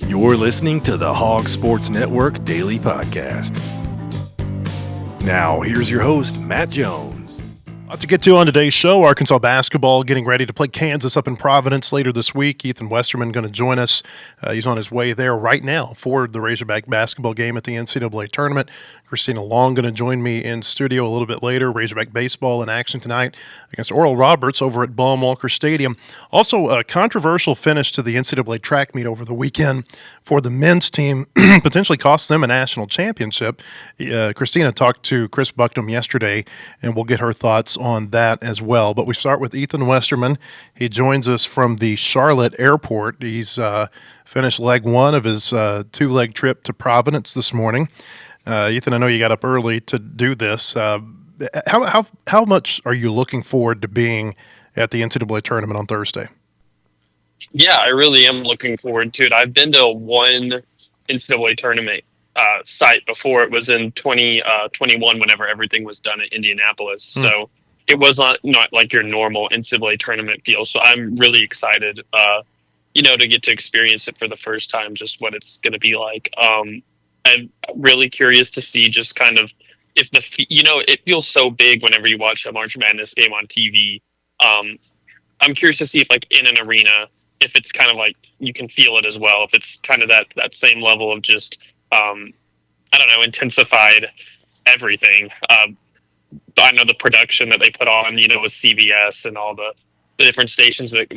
You're listening to the Hog Sports Network Daily Podcast. Now, here's your host, Matt Jones. A lot to get to on today's show. Arkansas basketball getting ready to play Kansas up in Providence later this week. Ethan Westerman going to join us. He's on his way there right now for the Razorback basketball game at the NCAA Tournament. Christina Long going to join me in studio a little bit later. Razorback baseball in action tonight against Oral Roberts over at Baum-Walker Stadium. Also, a controversial finish to the NCAA track meet over the weekend for the men's team potentially cost them a national championship. Christina talked to Chris Bucknam yesterday, and we'll get her thoughts on that as well. But we start with Ethan Westerman. He joins us from the Charlotte airport. He's finished leg one of his two-leg trip to Providence this morning. Ethan, I know you got up early to do this. How much are you looking forward to being at the NCAA tournament on Thursday? Yeah, I really am looking forward to it. I've been to one NCAA tournament site before. It was in 2021 whenever everything was done at Indianapolis. So it was not like your normal NCAA tournament feel. So I'm really excited, to get to experience it for the first time, just what it's going to be like. I'm really curious to see just kind of if it feels so big whenever you watch a March Madness game on TV. I'm curious to see if like in an arena, if it's kind of like you can feel it as well. If it's kind of that same level of just, intensified everything. I know the production that they put on, with CBS and all the different stations that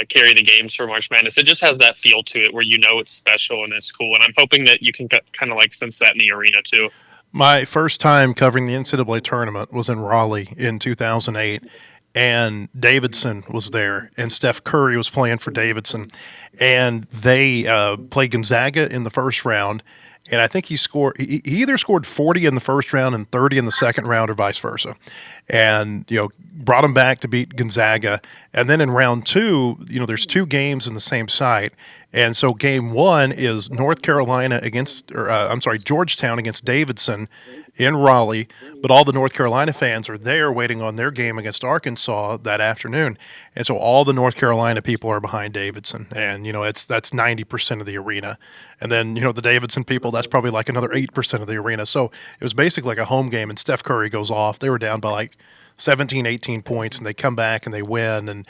carry the games for March Madness. It just has that feel to it where it's special and it's cool. And I'm hoping that you can kind of like sense that in the arena too. My first time covering the NCAA tournament was in Raleigh in 2008, and Davidson was there, and Steph Curry was playing for Davidson, and they played Gonzaga in the first round. And I think he either scored 40 in the first round and 30 in the second round or vice versa. And, brought him back to beat Gonzaga. And then in round two, there's two games in the same site. And so game one is Georgetown against Davidson in Raleigh. But all the North Carolina fans are there waiting on their game against Arkansas that afternoon. And so all the North Carolina people are behind Davidson. And, that's 90% of the arena. And then, the Davidson people, that's probably like another 8% of the arena. So it was basically like a home game, and Steph Curry goes off. They were down by like 17, 18 points, and they come back and they win. And,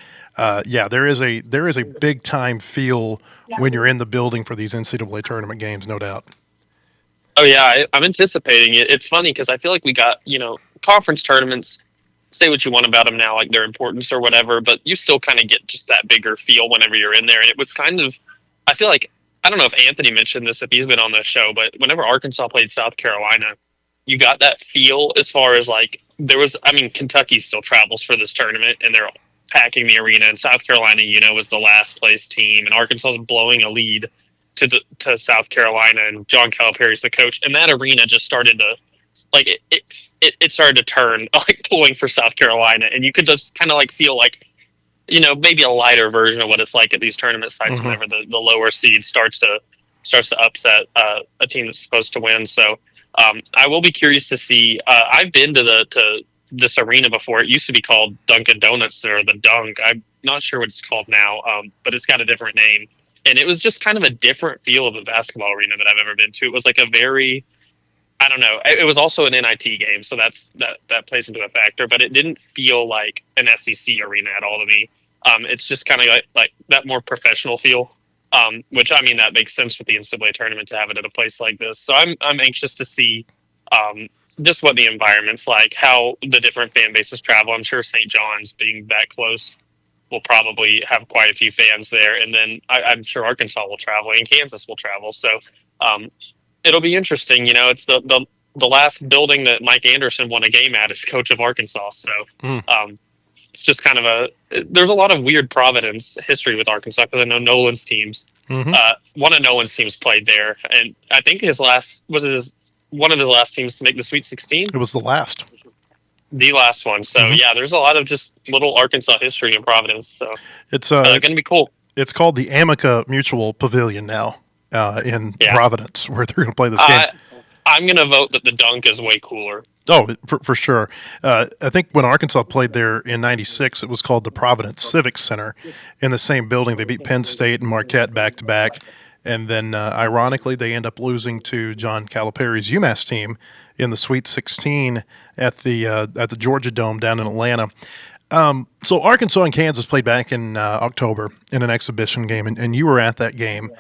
there is a big-time feel when you're in the building for these NCAA tournament games, no doubt. Oh, yeah, I'm anticipating it. It's funny because I feel like we got, conference tournaments, say what you want about them now, like their importance or whatever, but you still kind of get just that bigger feel whenever you're in there. And it was kind of, I feel like, I don't know if Anthony mentioned this, if he's been on the show, but whenever Arkansas played South Carolina, you got that feel as far as like, Kentucky still travels for this tournament and they're packing the arena, and South Carolina, was the last place team, and Arkansas is blowing a lead to South Carolina, and John Calipari's the coach, and that arena just started to, like, it started to turn, like, pulling for South Carolina, and you could just kind of, like, feel like, maybe a lighter version of what it's like at these tournament sites whenever the lower seed starts to upset a team that's supposed to win. So I will be curious to see. I've been to this arena before. It used to be called Dunkin' Donuts, or the Dunk. I'm not sure what it's called now, but it's got a different name. And it was just kind of a different feel of a basketball arena that I've ever been to. It was like a very, I don't know. It was also an NIT game, so that plays into a factor. But it didn't feel like an SEC arena at all to me. It's just kind of like that more professional feel, which that makes sense with the NCAA tournament to have it at a place like this. So I'm anxious to see just what the environment's like, how the different fan bases travel. I'm sure St. John's, being that close, will probably have quite a few fans there. And then I'm sure Arkansas will travel and Kansas will travel. So it'll be interesting. It's the last building that Mike Anderson won a game at as coach of Arkansas. So it's just kind of there's a lot of weird Providence history with Arkansas, because I know Nolan's teams, one of Nolan's teams played there. And I think one of his last teams to make the Sweet 16. It was the last one. So there's a lot of just little Arkansas history in Providence. So it's going to be cool. It's called the Amica Mutual Pavilion now in Providence, where they're going to play this game. I'm going to vote that the Dunk is way cooler. Oh, for sure. I think when Arkansas played there in '96, it was called the Providence Civic Center in the same building. They beat Penn State and Marquette back-to-back. And then, ironically, they end up losing to John Calipari's UMass team in the Sweet 16 at the Georgia Dome down in Atlanta. So Arkansas and Kansas played back in October in an exhibition game, and you were at that game.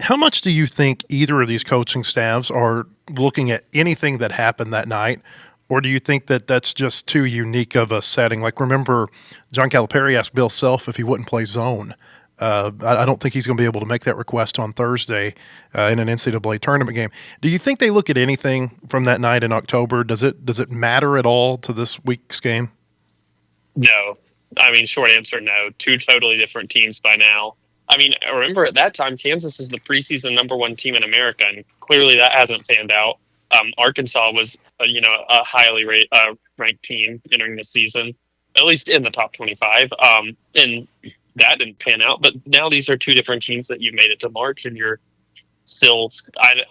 How much do you think either of these coaching staffs are looking at anything that happened that night, or do you think that that's just too unique of a setting? Like, remember, John Calipari asked Bill Self if he wouldn't play zone. I don't think he's going to be able to make that request on Thursday in an NCAA tournament game. Do you think they look at anything from that night in October? Does it matter at all to this week's game? No. I mean, short answer, no. Two totally different teams by now. I mean, remember at that time, Kansas is the preseason #1 team in America, and clearly that hasn't panned out. Arkansas was, a highly ranked team entering the season, at least in the top 25, and that didn't pan out. But now these are two different teams that you've made it to March, and you're still.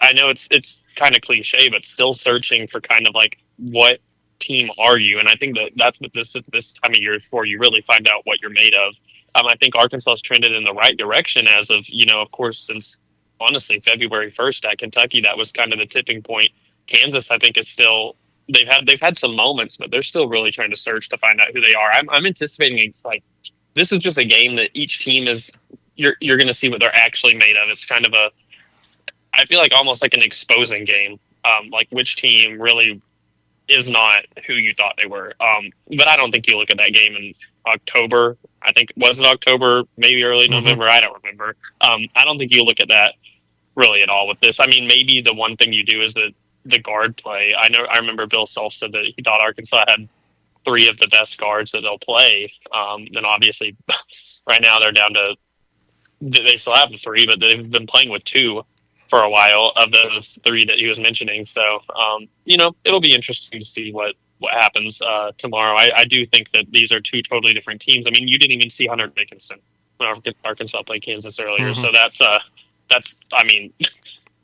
I know it's kind of cliche, but still searching for kind of like what team are you? And I think that's what this time of year is for. You really find out what you're made of. I think Arkansas's trended in the right direction as of, of course, since honestly February 1st at Kentucky. That was kind of the tipping point. Kansas, I think, is still they've had some moments, but they're still really trying to search to find out who they are. I'm anticipating this is just a game that each team is you're going to see what they're actually made of. It's kind of I feel like almost like an exposing game, like which team really is not who you thought they were. But I don't think you look at that game in October. I think, was it October, maybe early November? I don't remember. I don't think you look at that really at all with this. I mean, maybe the one thing you do is the guard play. I remember Bill Self said that he thought Arkansas had 3 of the best guards that they'll play. And obviously right now they're down to, they still have the 3, but they've been playing with 2 for a while of those 3 that he was mentioning. So, it'll be interesting to see what happens tomorrow. I do think that these are 2 totally different teams. I mean, you didn't even see Hunter Dickinson when Arkansas played Kansas earlier. So that's I mean,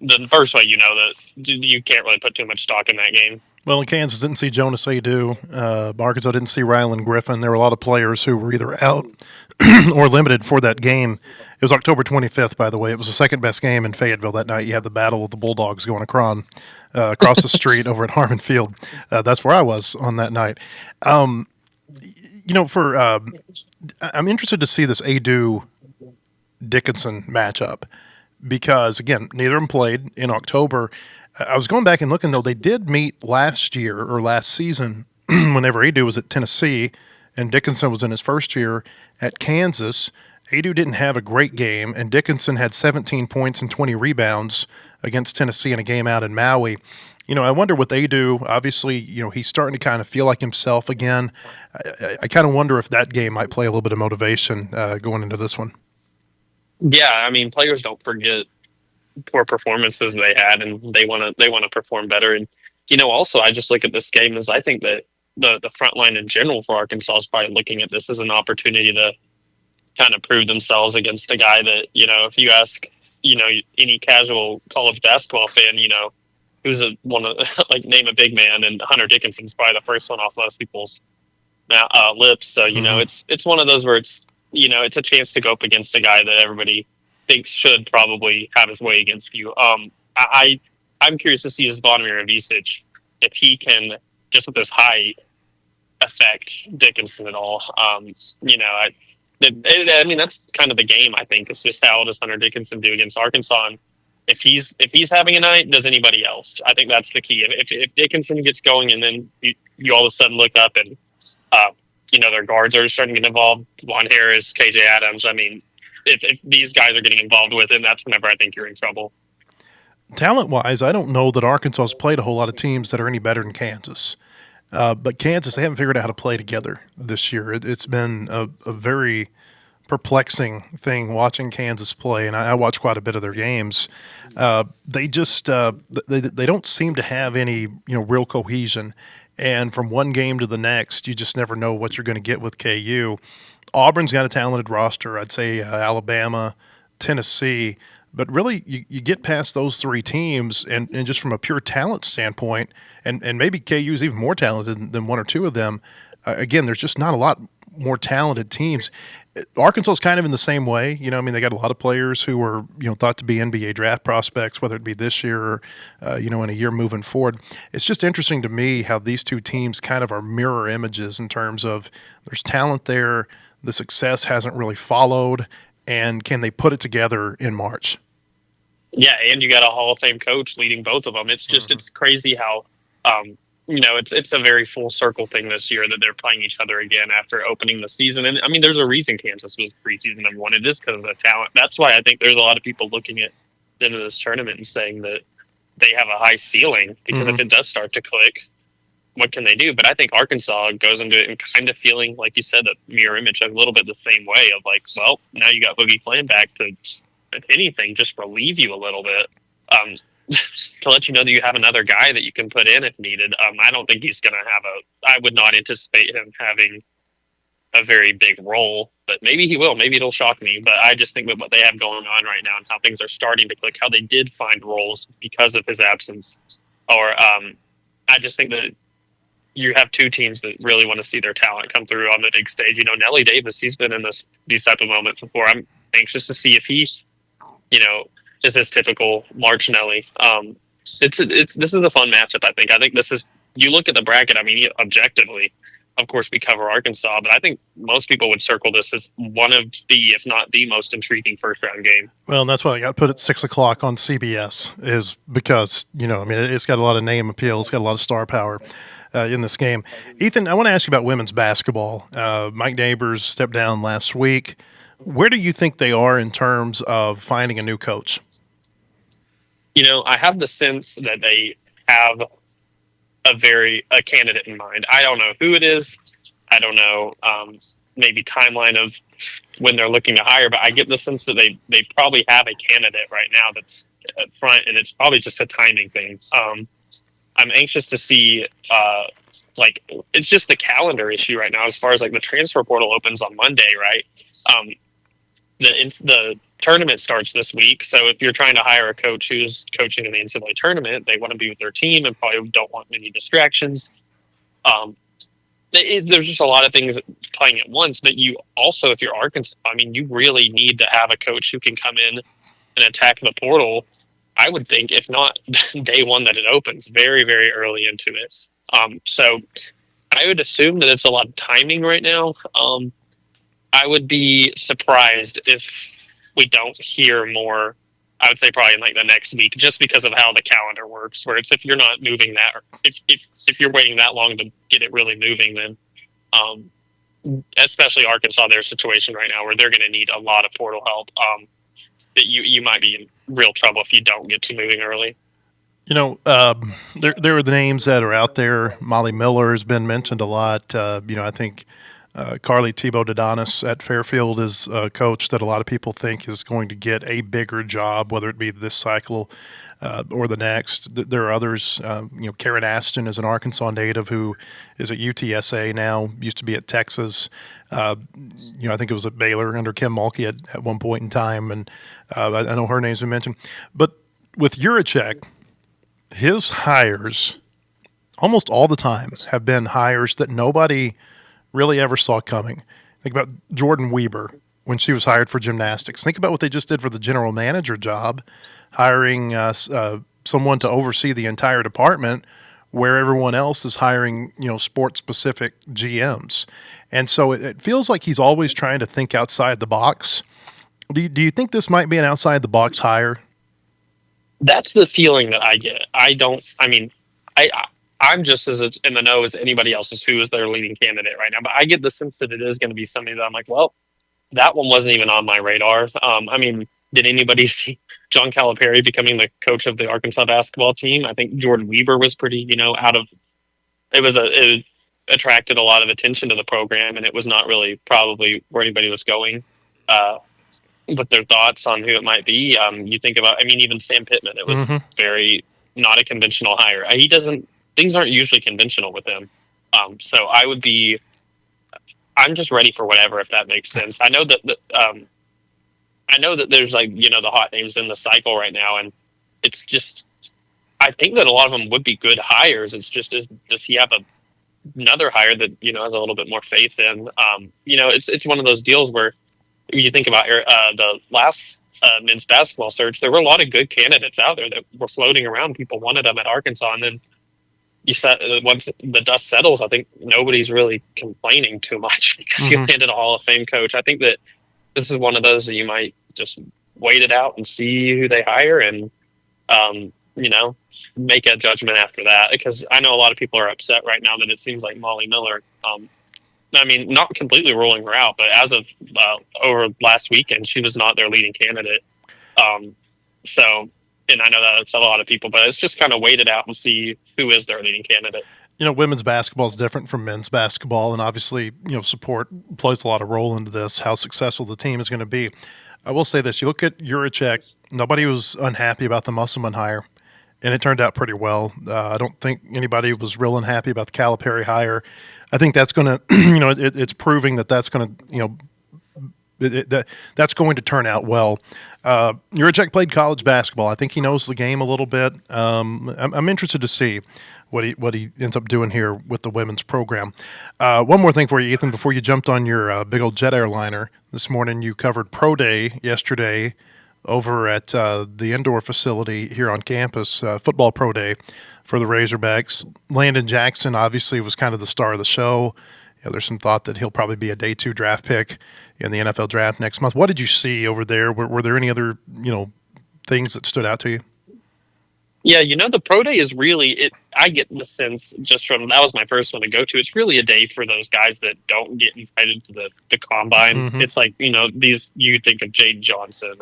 the first way that you can't really put too much stock in that game. Well, in Kansas didn't see Jonas Adu. Arkansas didn't see Rylan Griffin. There were a lot of players who were either out or limited for that game. It was October 25th, by the way. It was the second best game in Fayetteville that night. You had the Battle of the Bulldogs going across the street over at Harmon Field. That's where I was on that night. I'm interested to see this Adu-Dickinson matchup because, again, neither of them played in October. I was going back and looking, though. They did meet last season whenever Adu was at Tennessee and Dickinson was in his first year at Kansas. Adu didn't have a great game, and Dickinson had 17 points and 20 rebounds against Tennessee in a game out in Maui. I wonder with Adu, obviously, he's starting to kind of feel like himself again. I kind of wonder if that game might play a little bit of motivation going into this one. Yeah, I mean, players don't forget poor performances they had, and they want to perform better. And also, I just look at this game as I think that the front line in general for Arkansas is probably looking at this as an opportunity to kind of prove themselves against a guy that if you ask any casual college basketball fan, who's one of name a big man, and Hunter Dickinson's probably the first one off most people's lips. So it's one of those where it's a chance to go up against a guy that everybody thinks should probably have his way against you. I'm curious to see his Zvonimir Ivisic, if he can, just with his height, affect Dickinson at all. I mean, that's kind of the game, I think. It's just how does Hunter Dickinson do against Arkansas? And if he's having a night, does anybody else? I think that's the key. If Dickinson gets going and then you all of a sudden look up and, their guards are starting to get involved, Juan Harris, KJ Adams, I mean, if these guys are getting involved with him, that's whenever I think you're in trouble. Talent-wise, I don't know that Arkansas has played a whole lot of teams that are any better than Kansas. But Kansas, they haven't figured out how to play together this year. It's been a very perplexing thing watching Kansas play, and I watch quite a bit of their games. They just they don't seem to have any real cohesion, and from one game to the next, you just never know what you're going to get with KU. Auburn's got a talented roster. I'd say Alabama, Tennessee. But really, you get past those 3 teams, and just from a pure talent standpoint, and maybe KU is even more talented than 1 or 2 of them, again, there's just not a lot more talented teams. Arkansas is kind of in the same way. They got a lot of players who were, thought to be NBA draft prospects, whether it be this year or, in a year moving forward. It's just interesting to me how these two teams kind of are mirror images in terms of there's talent there, the success hasn't really followed, and can they put it together in March? Yeah, and you got a Hall of Fame coach leading both of them. It's just it's crazy how it's a very full circle thing this year that they're playing each other again after opening the season. And there's a reason Kansas was preseason number one. It is because of the talent. That's why I think there's a lot of people looking at the end of this tournament and saying that they have a high ceiling, because if it does start to click, what can they do? But I think Arkansas goes into it and kind of feeling, like you said, a mirror image, a little bit the same way of like, well, now you got Boogie Flam back to, if anything, just relieve you a little bit. To let you know that you have another guy that you can put in if needed. I don't think he's going to have I would not anticipate him having a very big role, but maybe he will. Maybe it'll shock me. But I just think that what they have going on right now and how things are starting to click, how they did find roles because of his absence, or I just think that you have two teams that really want to see their talent come through on the big stage. Nelly Davis, he's been in these type of moments before. I'm anxious to see if he, just as typical March Nelly. This is a fun matchup. I think this is, you look at the bracket. Objectively, of course, we cover Arkansas, but I think most people would circle this as one of the, if not the most intriguing first round game. Well, and that's why I got put at 6:00 on CBS, is because it's got a lot of name appeal, it's got a lot of star power in this game. Ethan, I want to ask you about women's basketball. Mike Neighbors stepped down last week. Where do you think they are in terms of finding a new coach? I have the sense that they have a candidate in mind. I don't know who it is. I don't know maybe timeline of when they're looking to hire, but I get the sense that they probably have a candidate right now that's at front, and it's probably just a timing thing. I'm anxious to see it's just the calendar issue right now as far as the transfer portal opens on Monday, right? The tournament starts this week, so if you're trying to hire a coach who's coaching in the NCAA tournament, they want to be with their team and probably don't want many distractions. There's just a lot of things playing at once, but you also, if you're Arkansas, you really need to have a coach who can come in and attack the portal. I would think, if not day one that it opens, very, very early into it. So I would assume that it's a lot of timing right now. I would be surprised if we don't hear more. I would say probably in the next week, just because of how the calendar works, where it's, if you're not moving that, or if you're waiting that long to get it really moving, then especially Arkansas, their situation right now where they're going to need a lot of portal help, that you might be in real trouble if you don't get to moving early. There are the names that are out there. Molly Miller has been mentioned a lot. I think Carly Thibault-Dodonis at Fairfield is a coach that a lot of people think is going to get a bigger job, whether it be this cycle or the next. There are others. Karen Aston is an Arkansas native who is at UTSA now, used to be at Texas. I think it was at Baylor under Kim Mulkey at one point in time, and I know her name's been mentioned. But with Juracek, his hires almost all the time have been hires that nobody really ever saw coming. Think about Jordan Weber when she was hired for gymnastics. Think about what they just did for the general manager job, hiring someone to oversee the entire department, where everyone else is hiring, sports-specific GMs. And so it feels like he's always trying to think outside the box. Do you think this might be an outside-the-box hire? That's the feeling that I get. I'm just as in the know as anybody else as who is their leading candidate right now. But I get the sense that it is going to be something that I'm like, well, that one wasn't even on my radar. Did anybody see John Calipari becoming the coach of the Arkansas basketball team? I think Jordan Weber was pretty, it attracted a lot of attention to the program, and it was not really probably where anybody was going. But their thoughts on who it might be, you think about, even Sam Pittman, it was very not a conventional hire. Things aren't usually conventional with him. So I'm just ready for whatever, if that makes sense. I know that there's the hot names in the cycle right now, and it's just, I think that a lot of them would be good hires. It's just, does he have another hire that has a little bit more faith in. It's one of those deals where you think about the last men's basketball search. There were a lot of good candidates out there that were floating around. People wanted them at Arkansas, and then once the dust settles, I think nobody's really complaining too much because you landed a Hall of Fame coach. I think that this is one of those that you might just wait it out and see who they hire, and make a judgment after that. Because I know a lot of people are upset right now that it seems like Molly Miller. Not completely ruling her out, but as of over last weekend, she was not their leading candidate. And I know that's a lot of people, but it's just kind of wait it out and see who is their leading candidate. Women's basketball is different from men's basketball, and obviously, support plays a lot of role into this, how successful the team is going to be. I will say this. You look at Juracek, nobody was unhappy about the Musselman hire, and it turned out pretty well. I don't think anybody was real unhappy about the Calipari hire. I think that's going to, it's proving that's going to, that's going to turn out well. Juracek played college basketball. I think he knows the game a little bit. I'm interested to see what he ends up doing here with the women's program. One more thing for you, Ethan, before you jumped on your big old jet airliner this morning, you covered Pro Day yesterday over at the indoor facility here on campus, football Pro Day for the Razorbacks. Landon Jackson obviously was kind of the star of the show. There's some thought that he'll probably be a day 2 draft pick in the NFL draft next month. What did you see over there? Were there any other, things that stood out to you? Yeah, the Pro Day is really I get the sense just from that was my first one to go to. It's really a day for those guys that don't get invited to the combine. Mm-hmm. It's like, these, you think of Jade Johnson,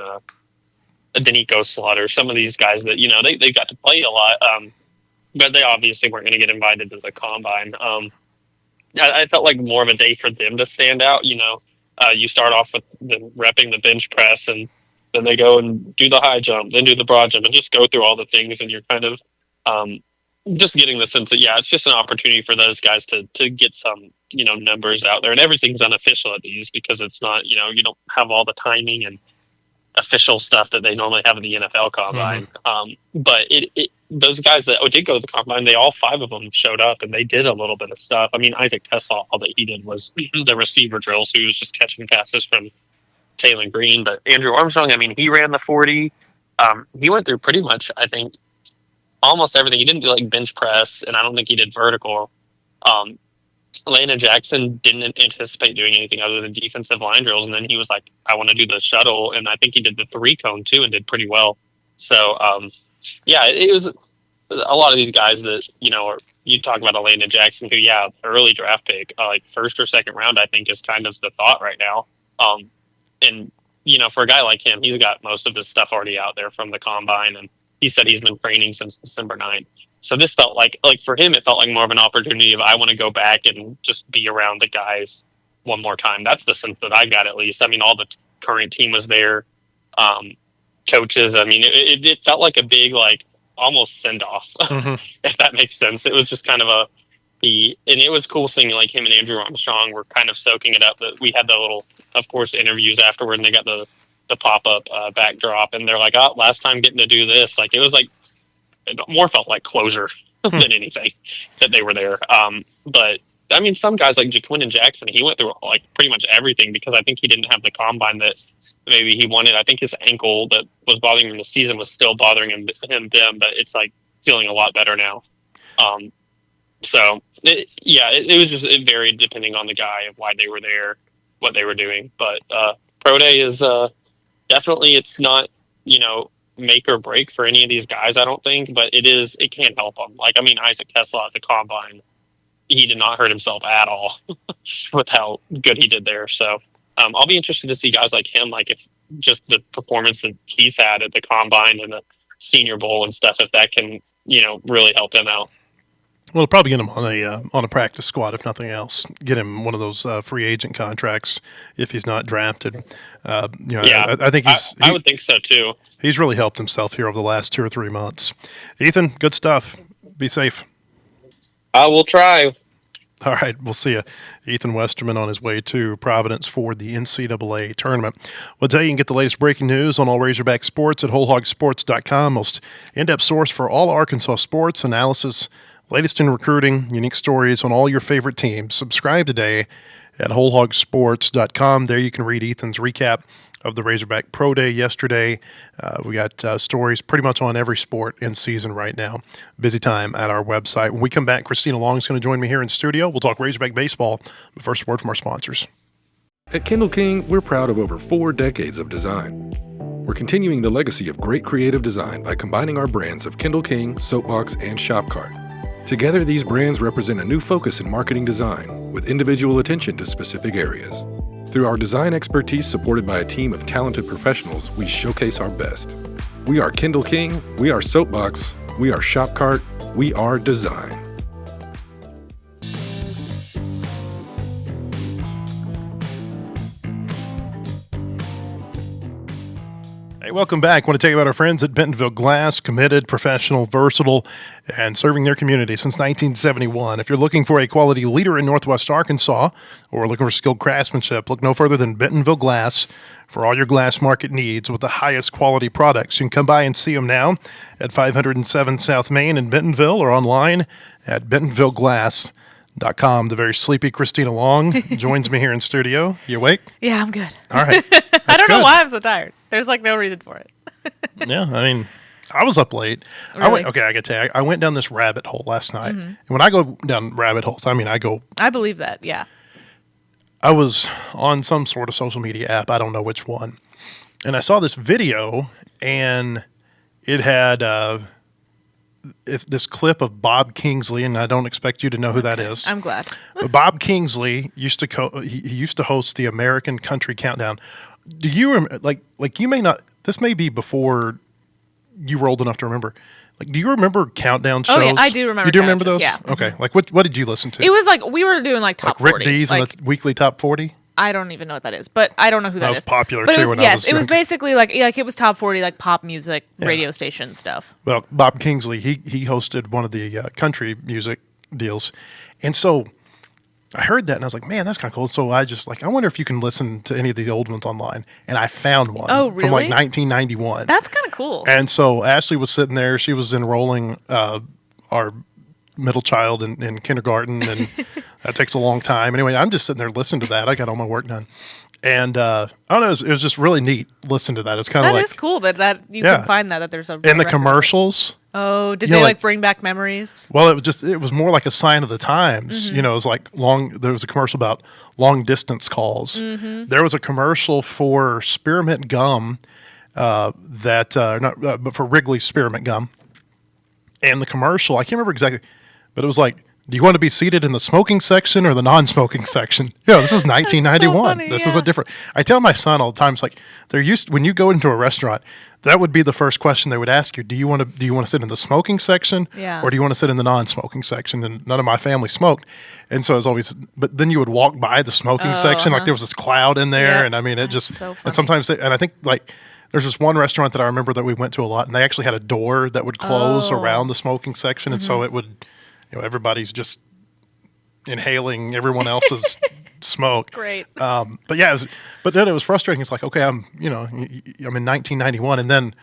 Danico Slaughter, some of these guys that, they got to play a lot, but they obviously weren't going to get invited to the combine. I felt like more of a day for them to stand out. You start off with them repping the bench press, and then they go and do the high jump, then do the broad jump, and just go through all the things. And you're kind of just getting the sense that, it's just an opportunity for those guys to get some, numbers out there. And everything's unofficial at these because it's not, you don't have all the timing and official stuff that they normally have in the NFL combine. Mm-hmm. But those guys that did go to the combine, they all 5 of them showed up and they did a little bit of stuff. Isaac Tessel, all that he did was the receiver drills. So he was just catching passes from Taylor Green. But Andrew Armstrong, he ran the 40. He went through pretty much, I think, almost everything. He didn't do like bench press, and I don't think he did vertical. Landon Jackson didn't anticipate doing anything other than defensive line drills, and then he was like, I want to do the shuttle, and I think he did the 3-cone too and did pretty well. So, it was a lot of these guys that, you talk about a Landon Jackson who, early draft pick, like first or second round, I think is kind of the thought right now. And, for a guy like him, he's got most of his stuff already out there from the combine, and he said he's been training since December 9th. So this felt like for him, it felt like more of an opportunity of I want to go back and just be around the guys one more time. That's the sense that I got, at least. All the current team was there. Coaches, it felt like a big, almost send-off, mm-hmm. if that makes sense. It was just kind of and it was cool seeing like him and Andrew Armstrong were kind of soaking it up. But we had the little, of course, interviews afterward, and they got the pop-up backdrop, and they're like, last time getting to do this. It was like, it more felt like closure than anything that they were there. But some guys like Jaquindon Jackson, he went through pretty much everything because I think he didn't have the combine that maybe he wanted. I think his ankle that was bothering him this season was still bothering him then, but it's feeling a lot better now. It was just, it varied depending on the guy of why they were there, what they were doing. But Pro Day is definitely, it's not, make or break for any of these guys, I don't think, but it can't help them. Isaac Tesla at the combine, he did not hurt himself at all with how good he did there. So I'll be interested to see guys like him, if just the performance that he's had at the combine and the Senior Bowl and stuff, if that can, really help him out. Well, it'll probably get him on a practice squad, if nothing else. Get him one of those free agent contracts if he's not drafted. I think I would think so too. He's really helped himself here over the last 2 or 3 months. Ethan, good stuff. Be safe. I will try. All right, we'll see you. Ethan Westerman on his way to Providence for the NCAA Tournament. We'll tell you can get the latest breaking news on all Razorback sports at wholehogsports.com. Most in-depth source for all Arkansas sports analysis, Latest in recruiting, unique stories on all your favorite teams. Subscribe today at wholehogsports.com. There you can read Ethan's recap of the Razorback Pro Day yesterday. We got stories pretty much on every sport in season right now. Busy time at our website. When we come back, Christina Long is going to join me here in studio. We'll talk Razorback baseball. But first, a word from our sponsors. At Kindle King, we're proud of over 4 decades of design. We're continuing the legacy of great creative design by combining our brands of Kindle King, Soapbox, and Shopcart. Together, these brands represent a new focus in marketing design with individual attention to specific areas. Through our design expertise supported by a team of talented professionals, we showcase our best. We are Kindle King, we are Soapbox, we are Shopcart, we are design. Hey, welcome back. I want to tell you about our friends at Bentonville Glass, committed, professional, versatile, and serving their community since 1971. If you're looking for a quality leader in Northwest Arkansas or looking for skilled craftsmanship, look no further than Bentonville Glass for all your glass market needs with the highest quality products. You can come by and see them now at 507 South Main in Bentonville or online at bentonvilleglass.com. The very sleepy Christina Long joins me here in studio. You awake? Yeah, I'm good. All right. I don't know good. why I'm so tired. There's like no reason for it. Yeah, I mean, I was up late. Really? I got to tell you, I went down this rabbit hole last night. And when I go down rabbit holes, I believe that, yeah. I was on some sort of social media app. I don't know which one. And I saw this video, and it had this clip of Bob Kingsley, and I don't expect you to know who that is. I'm glad. But Bob Kingsley used to he used to host the American Country Countdown. Do you like you may not? This may be before you were old enough to remember. Like, do you remember countdown shows? Oh yeah, I do remember. You do remember shows, those? Yeah. Okay. Like what did you listen to? It was like we were doing like top like Rick 40. Dees and the weekly top 40. I don't even know what that is, but I don't know who that is. That was popular but too. It was, when I was it was younger. basically like it was top 40 like pop music radio station stuff. Well, Bob Kingsley, he hosted one of the country music deals, and so I heard that and I was like, man, that's kind of cool. So I just I wonder if you can listen to any of these old ones online, and I found one Oh, really? from like 1991. That's kind of cool. And so Ashley was sitting there. She was enrolling our middle child in kindergarten, and that takes a long time. Anyway, I'm just sitting there listening to that. I got all my work done. And I don't know, it was just really neat listening to that. It's kind of That is cool that you can find that there's a and the record. commercials. Oh, did You they know, like bring back memories? Well, it was more like a sign of the times. You know, it was like there was a commercial about long distance calls. There was a commercial for spearmint gum but for Wrigley's spearmint gum. And the commercial, I can't remember exactly, but it was like, do you want to be seated in the smoking section or the non-smoking section? This is 1991. funny, This is a different. I tell my son all the time, it's like when you go into a restaurant, that would be the first question they would ask you. Do you want to sit in the smoking section, Yeah. or do you want to sit in the non-smoking section? And none of my family smoked, and so it was always. But then you would walk by the smoking section, like there was this cloud in there, Yep. and I mean it That's just. so funny. And sometimes and I think there's this one restaurant that I remember that we went to a lot, and they actually had a door that would close around the smoking section, and so it would, everybody's just inhaling everyone else's smoke. Great. But yeah, but then it was frustrating. It's like, okay, I'm in 1991, and then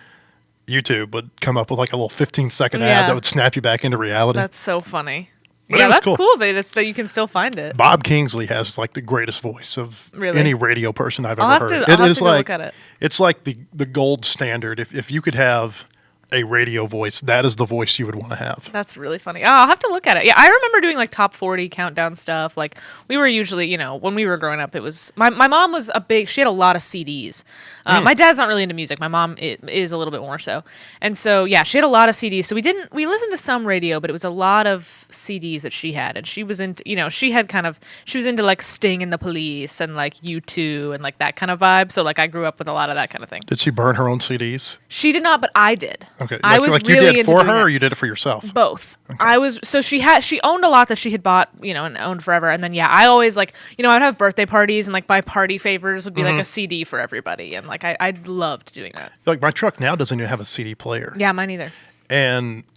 YouTube would come up with like a little 15-second ad that would snap you back into reality. That's so funny. But yeah, it was that's cool. cool that you can still find it. Bob Kingsley has like the greatest voice of Really? any radio person I've I'll ever have heard. to- I'll have is to go like look at it. It's like the gold standard. If you could have a radio voice, that is the voice you would want to have. That's really funny. Oh, I'll have to look at it. Yeah, I remember doing like top 40 countdown stuff. Like we were usually, when we were growing up, it was my mom was she had a lot of CDs. My dad's not really into music. My mom is a little bit more so. And so, yeah, she had a lot of CDs. So we listened to some radio, but it was a lot of CDs that she had. And she was into, she was into like Sting and the Police and like U2 and like that kind of vibe. So like I grew up with a lot of that kind of thing. Did she burn her own CDs? She did not, but I did. Okay. I was like really you did into for doing her, that. or you did it for yourself? Both. She owned a lot that she had bought, and owned forever. And then I always I would have birthday parties, and like my party favors would be like a CD for everybody, and like I loved doing that. Like my truck now doesn't even have a CD player. Yeah, mine either.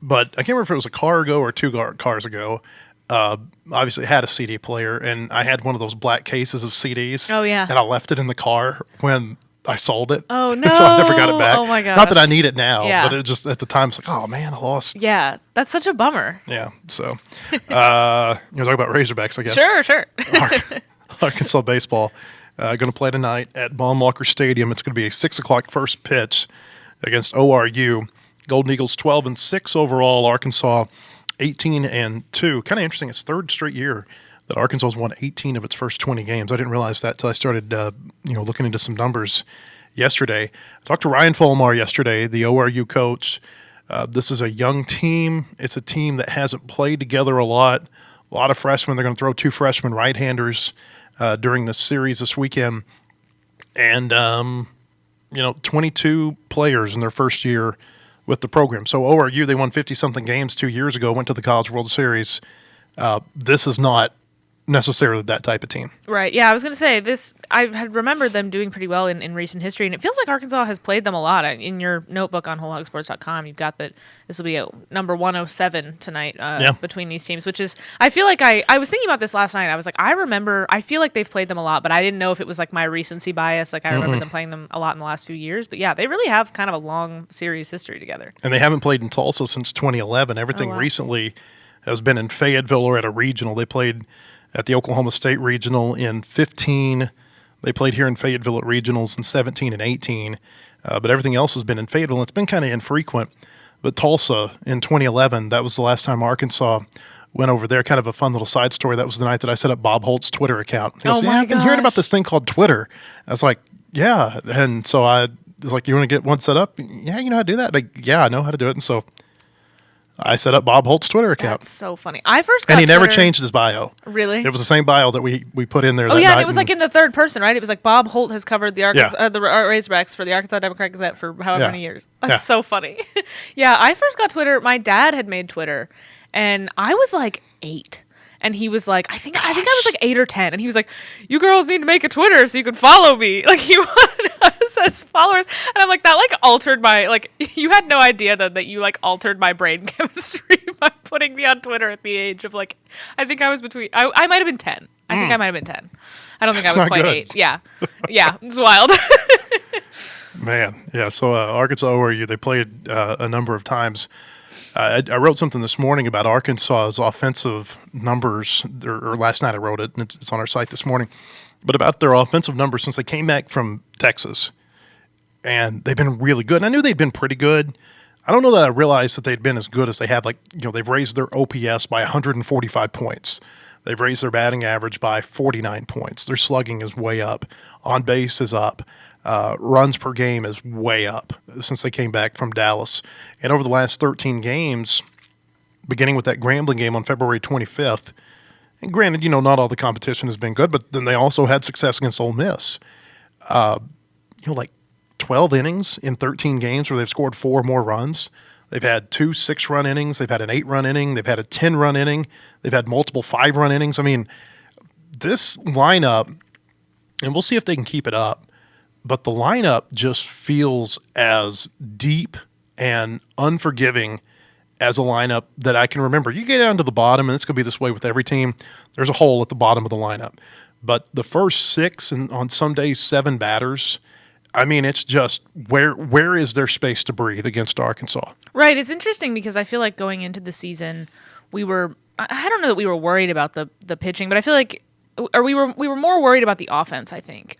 But I can't remember if it was a car ago or two cars ago. Obviously it had a CD player, and I had one of those black cases of CDs. Oh, yeah. And I left it in the car when I sold it. Oh, no. So I never got it back. Oh, my gosh. Not that I need it now, Yeah. but it just at the time it's like, oh man, I lost. Yeah, that's such a bummer. Yeah. So talk about Razorbacks, I guess. Sure. Arkansas baseball going to play tonight at Baum-Walker Stadium. It's going to be a 6:00 first pitch against ORU. Golden Eagles 12-6 overall. Arkansas 18-2. Kind of interesting. It's third straight year that Arkansas has won 18 of its first 20 games. I didn't realize that till I started looking into some numbers yesterday. I talked to Ryan Fulmar yesterday, the ORU coach. This is a young team. It's a team that hasn't played together a lot of freshmen. They're going to throw 2 freshman right-handers during this series this weekend. And, 22 players in their first year with the program. So ORU, they won 50-something games 2 years ago, went to the College World Series. This is not necessarily that type of team. Right. Yeah, I was going to say this. I had remembered them doing pretty well in recent history, and it feels like Arkansas has played them a lot. In your notebook on WholeHogSports.com, you've got that this will be a number 107 tonight between these teams, which is, I feel like I was thinking about this last night. I was like, I feel like they've played them a lot, but I didn't know if it was like my recency bias. Like I remember them playing them a lot in the last few years, but yeah, they really have kind of a long series history together. And they haven't played in Tulsa since 2011. Everything recently has been in Fayetteville or at a regional. They played at the Oklahoma State Regional in 15. They played here in Fayetteville at regionals in 17 and 18. But everything else has been in Fayetteville. It's been kind of infrequent. But Tulsa in 2011, that was the last time Arkansas went over there. Kind of a fun little side story. That was the night that I set up Bob Holt's Twitter account. He goes, I've been hearing about this thing called Twitter. I was like, yeah. And so I was like, you want to get one set up? Yeah, you know how to do that? Like, yeah, I know how to do it. And so I set up Bob Holt's Twitter account. That's so funny. I first got and he never Twitter. changed his bio. Really? It was the same bio that we put in there. Oh that yeah, night and it was like in the third person, right? It was like Bob Holt has covered the Arkansas, the Razorbacks for the Arkansas Democrat Gazette for however many years. That's so funny. Yeah, I first got Twitter. My dad had made Twitter, and I was like 8. And he was like, I think I was like 8 or 10. And he was like, you girls need to make a Twitter so you can follow me. Like, he wanted us as followers. And I'm like, that like altered my, like, you had no idea that you like altered my brain chemistry by putting me on Twitter at the age of like, I think I was I might have been 10. I think I might have been 10. I don't think I was quite good. 8. Yeah. Yeah. It's wild. Man. Yeah. So Arkansas ORU, they played a number of times. I wrote something this morning about Arkansas's offensive numbers, or last night I wrote it, and it's on our site this morning, but about their offensive numbers since they came back from Texas. And they've been really good. And I knew they'd been pretty good. I don't know that I realized that they'd been as good as they have. Like, they've raised their OPS by 145 points. They've raised their batting average by 49 points. Their slugging is way up. On base is up. Runs per game is way up since they came back from Dallas. And over the last 13 games, beginning with that Grambling game on February 25th, and granted, not all the competition has been good, but then they also had success against Ole Miss. Like 12 innings in 13 games where they've scored 4 or more runs. They've had 2 6-run innings. They've had an 8-run inning. They've had a 10-run inning. They've had multiple 5-run innings. I mean, this lineup, and we'll see if they can keep it up, but the lineup just feels as deep and unforgiving as a lineup that I can remember. You get down to the bottom, and it's going to be this way with every team. There's a hole at the bottom of the lineup. But the first 6 and on some days 7 batters, I mean, it's just where is there space to breathe against Arkansas? Right. It's interesting because I feel like going into the season, I don't know that we were worried about the pitching, but I feel like we were more worried about the offense, I think.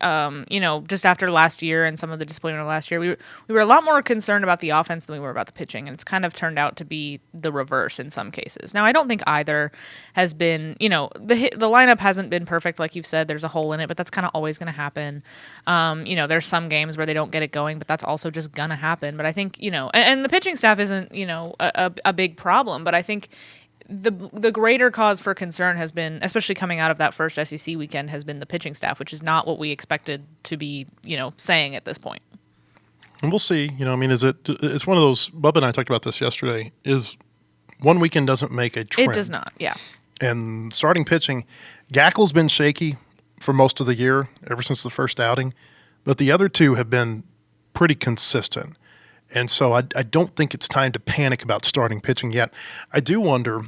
Just after last year and some of the disappointment of last year, we were a lot more concerned about the offense than we were about the pitching, and it's kind of turned out to be the reverse in some cases. Now, I don't think either has been, the lineup hasn't been perfect, like you've said. There's a hole in it, but that's kind of always going to happen. There's some games where they don't get it going, but that's also just going to happen. But I think, and the pitching staff isn't, a big problem, but I think the greater cause for concern has been, especially coming out of that first SEC weekend, has been the pitching staff, which is not what we expected to be, saying at this point. And we'll see. It's one of those, Bubba and I talked about this yesterday, is one weekend doesn't make a trend. It does not, yeah. And starting pitching, Gackel's been shaky for most of the year, ever since the first outing, but the other two have been pretty consistent. And so I don't think it's time to panic about starting pitching yet. I do wonder,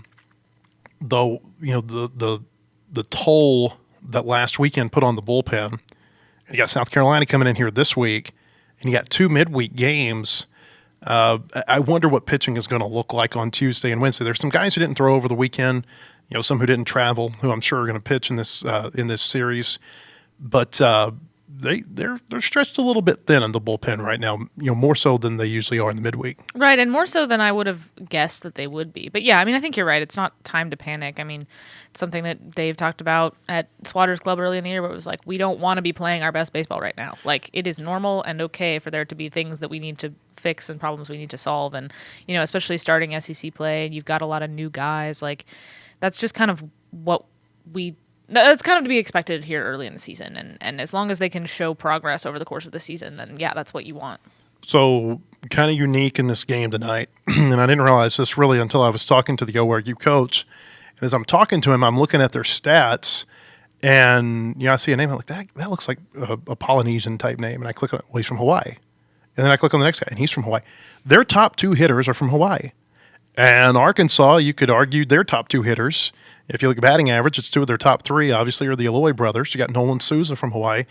though, the toll that last weekend put on the bullpen You got South Carolina coming in here this week, and you got 2 midweek games. I wonder what pitching is going to look like on Tuesday and Wednesday. There's some guys who didn't throw over the weekend, some who didn't travel, who I'm sure are going to pitch in this series, but they're stretched a little bit thin in the bullpen right now, more so than they usually are in the midweek. Right, and more so than I would have guessed that they would be. But yeah, I mean, I think you're right. It's not time to panic. I mean, it's something that Dave talked about at Swatters Club early in the year, where it was like, we don't want to be playing our best baseball right now. Like, it is normal and okay for there to be things that we need to fix and problems we need to solve. And, especially starting SEC play, and you've got a lot of new guys. Like, that's just kind of that's kind of to be expected here early in the season. And as long as they can show progress over the course of the season, then yeah, that's what you want. So kind of unique in this game tonight, and I didn't realize this really until I was talking to the ORU coach. And as I'm talking to him, I'm looking at their stats, and I see a name. I'm like, that looks like a Polynesian type name. And I click on it. Well, he's from Hawaii. And then I click on the next guy, and he's from Hawaii. Their top 2 hitters are from Hawaii. And Arkansas, you could argue their top 2 hitters, if you look at batting average, it's 2 of their top 3, obviously, are the Aloy brothers. You got Nolan Souza from Hawaii.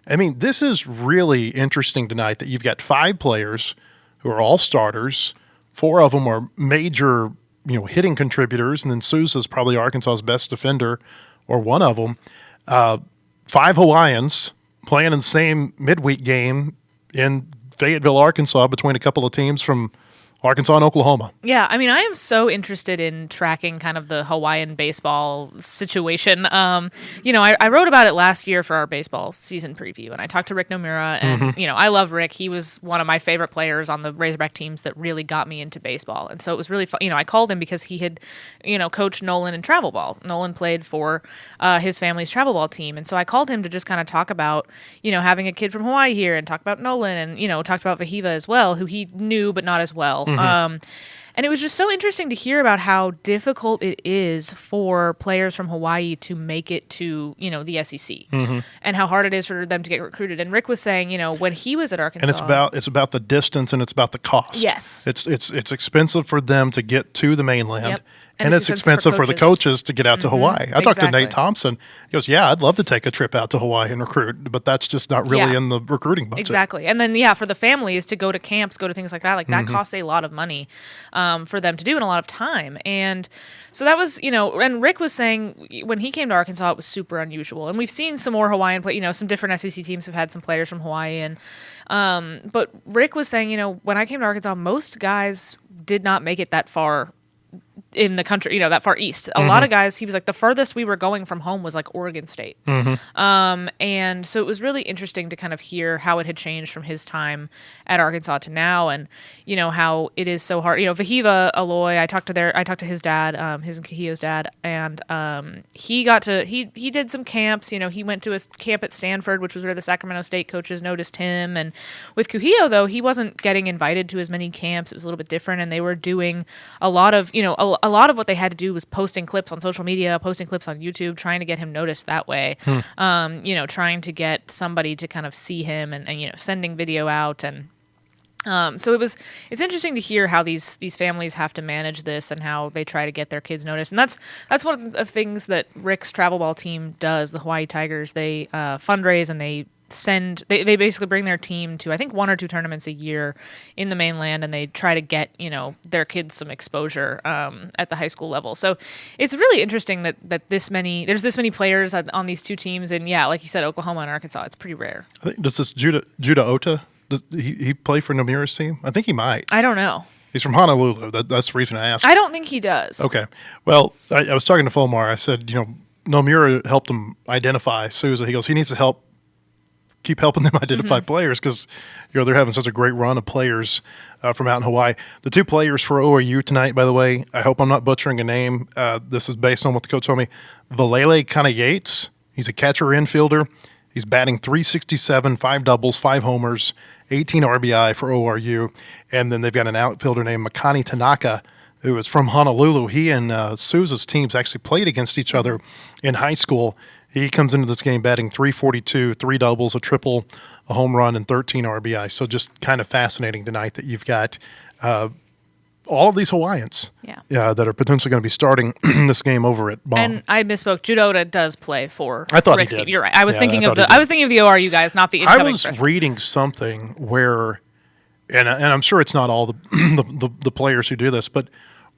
I mean, this is really interesting tonight that you've got 5 players who are all starters. 4 of them are major, hitting contributors, and then Souza's probably Arkansas's best defender, or one of them. 5 Hawaiians playing in the same midweek game in Fayetteville, Arkansas, between a couple of teams from Arkansas and Oklahoma. Yeah, I mean, I am so interested in tracking kind of the Hawaiian baseball situation. I wrote about it last year for our baseball season preview, and I talked to Rick Nomura, and, I love Rick. He was one of my favorite players on the Razorback teams that really got me into baseball, and so it was really fun. I called him because he had, coached Nolan in travel ball. Nolan played for his family's travel ball team, and so I called him to just kind of talk about, having a kid from Hawaii here, and talk about Nolan, and, talked about Vahiva as well, who he knew but not as well. And it was just so interesting to hear about how difficult it is for players from Hawaii to make it to, the SEC, and how hard it is for them to get recruited. And Rick was saying, when he was at Arkansas, and it's about the distance and it's about the cost. Yes, it's expensive for them to get to the mainland. Yep. And it's expensive for the coaches to get out to Hawaii. I talked to Nate Thompson. He goes, yeah, I'd love to take a trip out to Hawaii and recruit, but that's just not really in the recruiting budget. Exactly. And then, for the families to go to camps, go to things like that, that costs a lot of money for them to do and a lot of time. And so that was, and Rick was saying when he came to Arkansas, it was super unusual. And we've seen some more Hawaiian play, some different SEC teams have had some players from Hawaii. And but Rick was saying, when I came to Arkansas, most guys did not make it that far in the country, that far east. A lot of guys, he was like, the furthest we were going from home was like Oregon State. And so it was really interesting to kind of hear how it had changed from his time at Arkansas to now, and how it is so hard. Vahiva Aloy, I talked to his dad, his and Kahio's dad, and he did some camps. He went to a camp at Stanford, which was where the Sacramento State coaches noticed him. And with Kuhio, though, he wasn't getting invited to as many camps. It was a little bit different, and they were doing a lot of, a lot of what they had to do was posting clips on social media, posting clips on YouTube, trying to get him noticed that way. Trying to get somebody to kind of see him, and sending video out. And so it's interesting to hear how these families have to manage this and how they try to get their kids noticed. And that's one of the things that Rick's travel ball team does, the Hawaii Tigers. They fundraise, and they basically bring their team to, I think, 1 or 2 tournaments a year in the mainland, and they try to get their kids some exposure at the high school level. So it's really interesting that there's this many players on these 2 teams, and like you said, Oklahoma and Arkansas. It's pretty rare. I think, does this Judah Ota, does he play for Nomura's team? I think he might. I don't know. He's from Honolulu. That's the reason I asked. I don't think he does. Okay. Well, I was talking to Fulmar. I said, Nomura helped him identify Souza. He goes, he needs to keep helping them identify players, because they're having such a great run of players from out in Hawaii. The 2 players for ORU tonight, by the way, I hope I'm not butchering a name. This is based on what the coach told me. Valele Kana-Yates. He's a catcher infielder. He's batting .367, 5 doubles, 5 homers, 18 RBI for ORU. And then they've got an outfielder named Makani Tanaka, who is from Honolulu. He and Souza's teams actually played against each other in high school. He comes into this game batting .342, 3 doubles, a triple, a home run, and 13 RBI. So just kind of fascinating tonight that you've got all of these Hawaiians, that are potentially going to be starting this game over at Baum. And I misspoke. Judoda does play for I thought Rick's he did. team. You're right. I was thinking of he I was thinking of the ORU guys, not the incoming I was freshmen. reading something where, and I'm sure it's not all the players who do this, but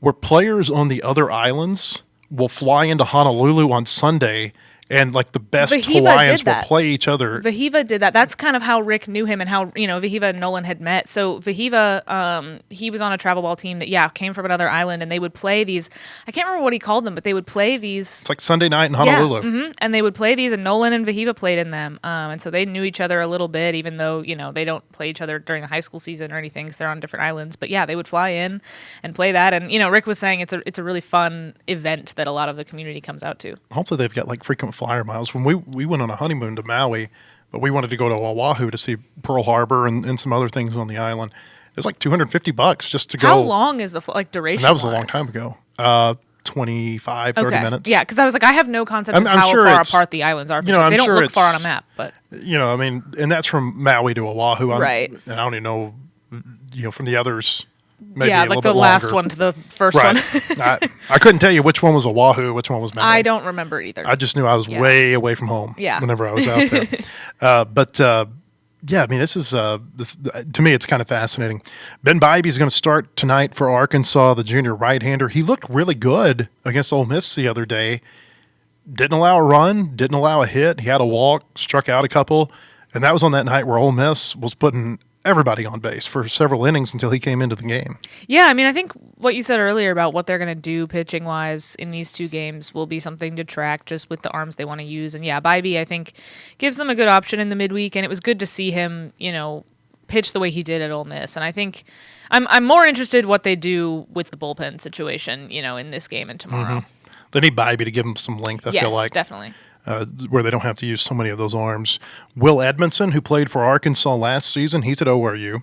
where players on the other islands will fly into Honolulu on Sunday, and like the best Vahiva Hawaiians did will that. play each other. Vahiva did that. That's kind of how Rick knew him and how, Vahiva and Nolan had met. So Vahiva, he was on a travel ball team that, came from another island, and they would play these, I can't remember what he called them, but they would play these. It's like Sunday night in Honolulu. And they would play these, and Nolan and Vahiva played in them. And so they knew each other a little bit, even though, they don't play each other during the high school season or anything because they're on different islands. But they would fly in and play that. And, Rick was saying it's a really fun event that a lot of the community comes out to. Hopefully they've got like frequent flyer miles. When we went on a honeymoon to Maui, but we wanted to go to Oahu to see Pearl Harbor and some other things on the island. It was like $250 just to go. How long is the duration? And that was a long time ago. 25, 30 minutes. Yeah, because I was like, I have no concept of I'm how sure far it's, apart the islands are. you know, I'm they don't sure look far on a it's- map, but and that's from Maui to Oahu. Right. And I don't even know, from the others. Maybe a like little the bit last longer. one to the first Right. one. I couldn't tell you which one was Oahu, which one was Maui. I don't remember either. I just knew I was way away from home. Yeah. Whenever I was out there. This is to me it's kind of fascinating. Ben Bybee's going to start tonight for Arkansas, the junior right-hander. He looked really good against Ole Miss the other day. Didn't allow a run, didn't allow a hit. He had a walk, struck out a couple, and that was on that night where Ole Miss was putting everybody on base for several innings until he came into the game. Yeah, I think what you said earlier about what they're going to do pitching-wise in these two games will be something to track just with the arms they want to use. And Bybee, I think, gives them a good option in the midweek, and it was good to see him, pitch the way he did at Ole Miss. And I think I'm more interested what they do with the bullpen situation, in this game and tomorrow. They need Bybee to give him some length, I feel like. Yes, definitely. Where they don't have to use so many of those arms. Will Edmondson, who played for Arkansas last season, he's at ORU.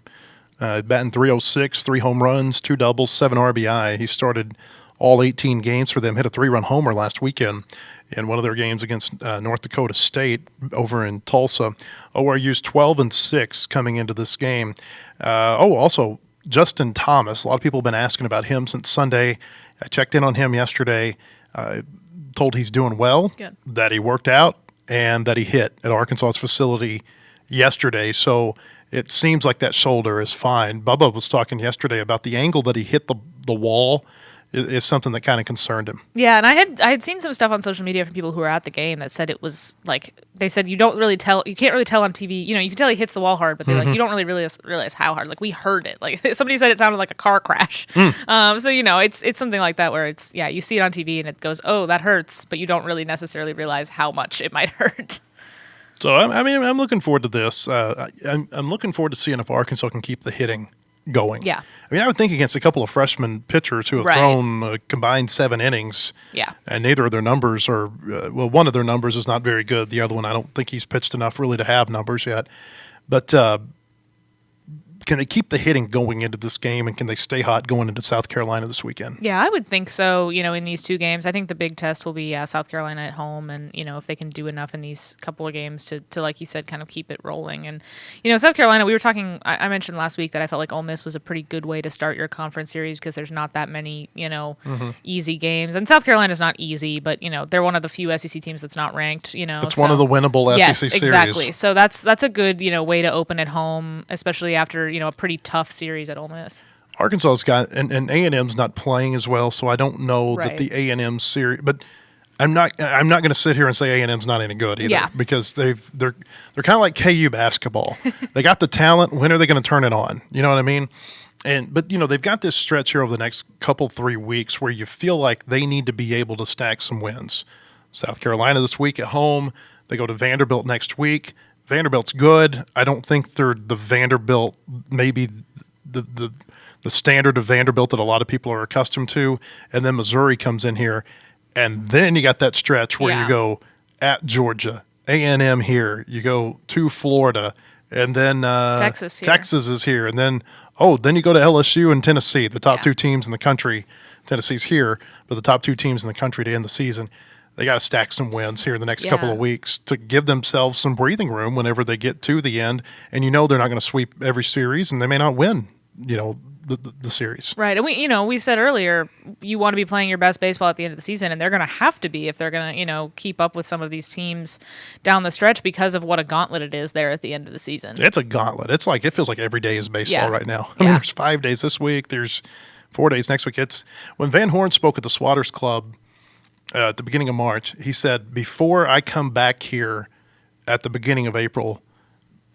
Batting .306, 3 home runs, 2 doubles, 7 RBI. He started all 18 games for them, hit a 3-run homer last weekend in one of their games against North Dakota State over in Tulsa. ORU's 12-6 coming into this game. Also, Justin Thomas. A lot of people have been asking about him since Sunday. I checked in on him yesterday. Told he's doing well, Good. that he worked out, and that he hit at Arkansas's facility yesterday. So it seems like that shoulder is fine. Bubba was talking yesterday about the angle that he hit the wall is something that kind of concerned him. Yeah, and I had seen some stuff on social media from people who were at the game that said it was like, they said you can't really tell on TV. You can tell he hits the wall hard, but they're like, you don't really realize how hard. Like, we heard it. Like, somebody said it sounded like a car crash. So it's something like that where it's, you see it on TV and it goes, oh, that hurts, but you don't really necessarily realize how much it might hurt. So I'm looking forward to this. I'm looking forward to seeing if Arkansas can keep the hitting going. Yeah. I would think against a couple of freshman pitchers who have thrown a combined 7 innings. Yeah. And neither of their numbers are, one of their numbers is not very good. The other one, I don't think he's pitched enough really to have numbers yet. But can they keep the hitting going into this game, and can they stay hot going into South Carolina this weekend? Yeah, I would think so, in these two games. I think the big test will be South Carolina at home, and, if they can do enough in these couple of games to like you said, kind of keep it rolling. And, South Carolina, we were talking, I mentioned last week that I felt like Ole Miss was a pretty good way to start your conference series because there's not that many, easy games. And South Carolina's not easy, but, they're one of the few SEC teams that's not ranked, It's one of the winnable SEC series. Exactly. So that's a good, way to open at home, especially after, a pretty tough series at Ole Miss. Arkansas's got, and A&M's not playing as well, so I don't know that Right. the A&M series, but I'm not going to sit here and say A&M's not any good either, because they're kind of like KU basketball. They got the talent. When are they going to turn it on? You know what I mean? But they've got this stretch here over the next 3 weeks where you feel like they need to be able to stack some wins. South Carolina this week at home. They go to Vanderbilt next week. Vanderbilt's good. I don't think they're the Vanderbilt, maybe the standard of Vanderbilt that a lot of people are accustomed to. And then Missouri comes in here, and then you got that stretch where you go at Georgia, A&M here, you go to Florida, and then Texas is here, and then you go to LSU and Tennessee, the top 2 teams in the country. Tennessee's here, but the top 2 teams in the country to end the season. They got to stack some wins here in the next couple of weeks to give themselves some breathing room whenever they get to the end. And they're not going to sweep every series, and they may not win, the series. Right. And we said earlier, you want to be playing your best baseball at the end of the season, and they're going to have to be if they're going to, keep up with some of these teams down the stretch because of what a gauntlet it is there at the end of the season. It's a gauntlet. It feels like every day is baseball right now. I Yeah. mean, there's 5 days this week. There's 4 days next week. When Van Horn spoke at the Swatters Club at the beginning of March, he said, before I come back here at the beginning of April,